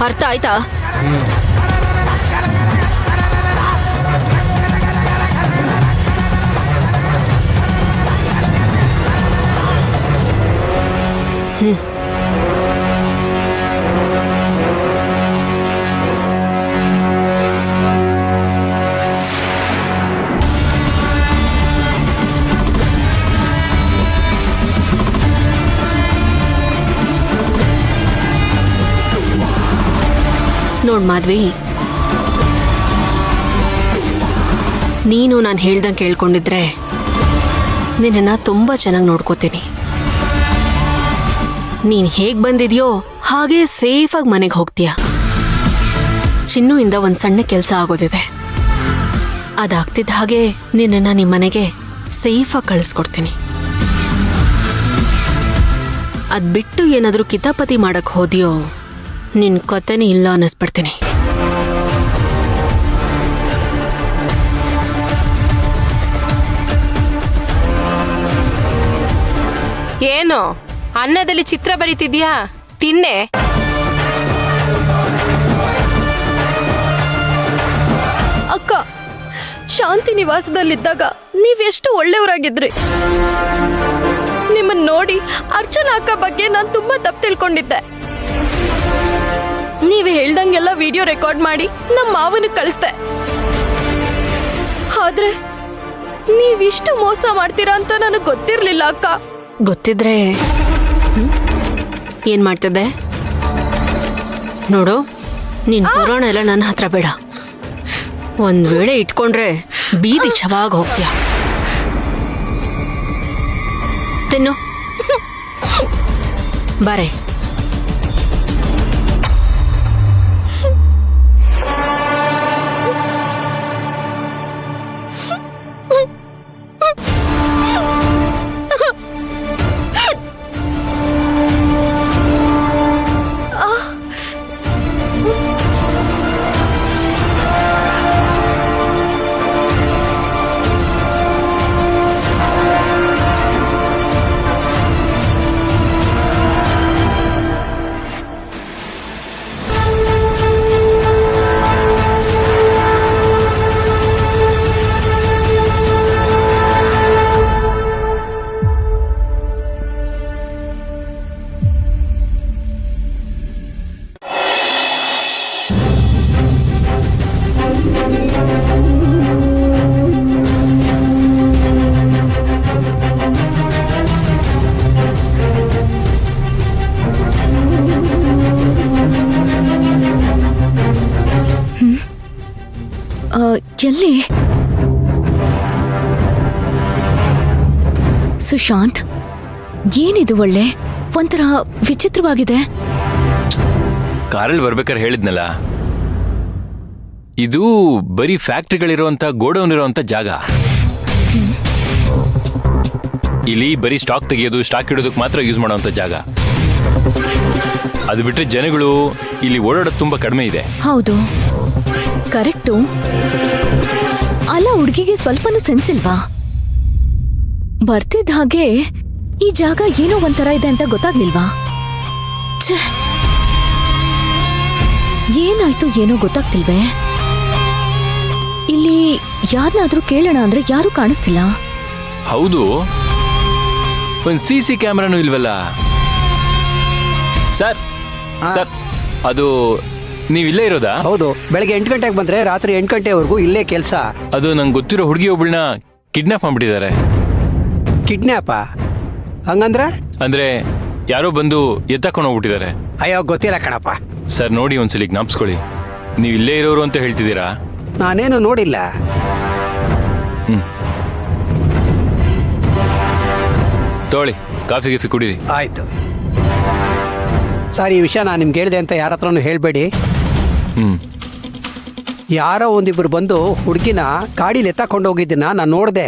ಅರ್ಥ ಆಯ್ತಾ? ನೋಡ್ ಮಾಧವಿ, ನೀನು ನಾನು ಹೇಳ್ದಂಗೆ ಕೇಳ್ಕೊಂಡಿದ್ರೆ ನಿನ್ನನ್ನ ತುಂಬಾ ಚೆನ್ನಾಗಿ ನೋಡ್ಕೋತೀನಿ. ನೀನ್ ಹೇಗ್ ಬಂದಿದ್ಯೋ ಹಾಗೆ ಸೇಫಾಗಿ ಮನೆಗೆ ಹೋಗ್ತೀಯ. ಚಿನ್ನುಯಿಂದ ಒಂದ್ ಸಣ್ಣ ಕೆಲಸ ಆಗೋದಿದೆ. ಅದಾಗ್ತಿದ್ದ ಹಾಗೆ ನಿನ್ನನ್ನ ನಿಮ್ಮನೆಗೆ ಸೇಫಾಗಿ ಕಳಿಸ್ಕೊಡ್ತೀನಿ. ಅದ್ ಬಿಟ್ಟು ಏನಾದ್ರೂ ಕಿತಾಪತಿ ಮಾಡಕ್ ಹೋದ್ಯೋ ನಿನ್ ಕತೆನೇ ಇಲ್ಲ ಅನ್ನಿಸ್ಬಿಡ್ತೀನಿ. ಏನು ಅನ್ನದಲ್ಲಿ ಚಿತ್ರ ಬರೀತಿದ್ಯಾ? ತಿನ್ನೆ. ಅಕ್ಕ, ಶಾಂತಿ ನಿವಾಸದಲ್ಲಿದ್ದಾಗ ನೀವೆಷ್ಟು ಒಳ್ಳೆಯವರಾಗಿದ್ರಿ. ನಿಮ್ಮನ್ನ ನೋಡಿ ಅರ್ಚನಾ ಅಕ್ಕ ಬಗ್ಗೆ ನಾನು ತುಂಬಾ ತಪ್ಪು ತಿಳ್ಕೊಂಡಿದ್ದೆ. ನೀವ್ ಹೇಳ್ದಂಗೆಲ್ಲ ವಿಡಿಯೋ ರೆಕಾರ್ಡ್ ಮಾಡಿ ನಮ್ಮ ಮಾವನ ಕಳಿಸ್ದೆ. ಆದ್ರೆ ನೀವಿಷ್ಟು ಮೋಸ ಮಾಡ್ತೀರಾ ಅಂತ ನನಗೆ ಗೊತ್ತಿರ್ಲಿಲ್ಲ ಅಕ್ಕ. ಗೊತ್ತಿದ್ರೆ ಏನ್ ಮಾಡ್ತಿದ್ದೆ? ನೋಡು, ನಿನ್ ಪುರಾಣ ಎಲ್ಲ ನನ್ನ ಹತ್ರ ಬೇಡ. ಒಂದ್ ವೇಳೆ ಇಟ್ಕೊಂಡ್ರೆ ಬೀದಿ ಶವಾಗಿ ಹೋಗ್ತೀಯ. ತಿನ್ನು ಬಾರೆ. ಎಲ್ಲಿ? ಸುಶಾಂತ್, ಏನಿದು? ಒಳ್ಳೆ ಒಂಥರ ವಿಚಿತ್ರವಾಗಿದೆ. ಕಾರಲ್ಲಿ ಬರ್ಬೇಕಾದ್ರೆ ಹೇಳಿದ್ನಲ್ಲ, ಇದು ಬರೀ ಫ್ಯಾಕ್ಟ್ರಿಗಳಿರುವಂತ ಗೋಡೌನ್ ಇರುವಂತ ಜಾಗ. ಇಲ್ಲಿ ಬರೀ ಸ್ಟಾಕ್ ತೆಗೆಯೋದು, ಸ್ಟಾಕ್ ಇಡೋದಕ್ಕೆ ಮಾತ್ರ ಯೂಸ್ ಮಾಡುವಂತ ಜಾಗ. ಅದು ಬಿಟ್ರೆ ಜನಗಳು ಇಲ್ಲಿ ಓಡಾಡೋದು ತುಂಬಾ ಕಡಿಮೆ ಇದೆ. ಹೌದು, ಕರೆಕ್ಟು. ಅಲ್ಲ, ಹುಡುಗಿಗೆ ಸ್ವಲ್ಪನೂ ಸೆನ್ಸ್ ಇಲ್ವಾ? ಬರ್ತಿದ್ದ ಹಾಗೆ ಈ ಜಾಗ ಏನೋ ಒಂಥರ ಇದೆ ಅಂತ ಗೊತ್ತಾಗ್ಲಿಲ್ವಾ? ಛೇ, ಏನಾಯ್ತು ಏನೋ ಗೊತ್ತಾಗ್ತಿಲ್ವೇ? ಇಲ್ಲಿ ಯಾರನ್ನಾದ್ರೂ ಕೇಳೋಣ ಅಂದ್ರೆ ಯಾರು ಕಾಣಿಸ್ತಿಲ್ಲ. ಹೌದು, ಒಂದು CC ಕ್ಯಾಮ್ರಾನು ಇಲ್ವಲ್ಲ ಸರ್? ಸರ್, ಅದು ನೀವಿಲ್ಲೇ ಇರೋದಾ? ಹೌದು, ಬೆಳಗ್ಗೆ 8 ಗಂಟೆಗೆ ಬಂದ್ರೆ ರಾತ್ರಿ 8 ಗಂಟೆವರೆಗೂ ಇಲ್ಲೇ ಕೆಲಸ. ಅದು ನಂಗೆ ಗೊತ್ತಿರೋ ಹುಡುಗಿ ಒಬ್ಬಳನ್ನ ಕಿಡ್ನಾಪ್ ಮಾಡ್ಬಿಟ್ಟಿದ್ದಾರೆ. ಕಿಡ್ನ್ಯಾಪಾ? ಹಂಗಂದ್ರೆ? ಅಂದ್ರೆ ಯಾರೋ ಬಂದು ಎತ್ತಾಕೊಂಡು ಹೋಗ್ಬಿಟ್ಟಿದ್ದಾರೆ. ಅಯ್ಯೋ, ಗೊತ್ತಿಲ್ಲ ಕಣಪ್ಪ. ಸರ್ ನೋಡಿ, ಒಂದ್ಸಲಿ ಜ್ಞಾಪಿಸ್ಕೊಳ್ಳಿ. ನೀವು ಇಲ್ಲೇ ಇರೋರು ಅಂತ ಹೇಳ್ತಿದ್ದೀರಾ? ನಾನೇನು ನೋಡಿಲ್ಲ. ತಗೊಳ್ಳಿ, ಕಾಫಿ ಗಿಫಿ ಕುಡೀರಿ. ಆಯ್ತು ಸರ್, ಈ ವಿಷಯ ನಾನು ನಿಮ್ಗೆ ಹೇಳಿದೆ ಅಂತ ಯಾರ ಹತ್ರನೂ ಹೇಳಬೇಡಿ. ಯಾರೋ ಒಂದಿಬ್ರು ಬಂದು ಹುಡುಗಿನ ಗಾಡೀಲಿ ಎತ್ತಾಕೊಂಡು ಹೋಗಿದ್ದನ್ನ ನಾನು ನೋಡಿದೆ.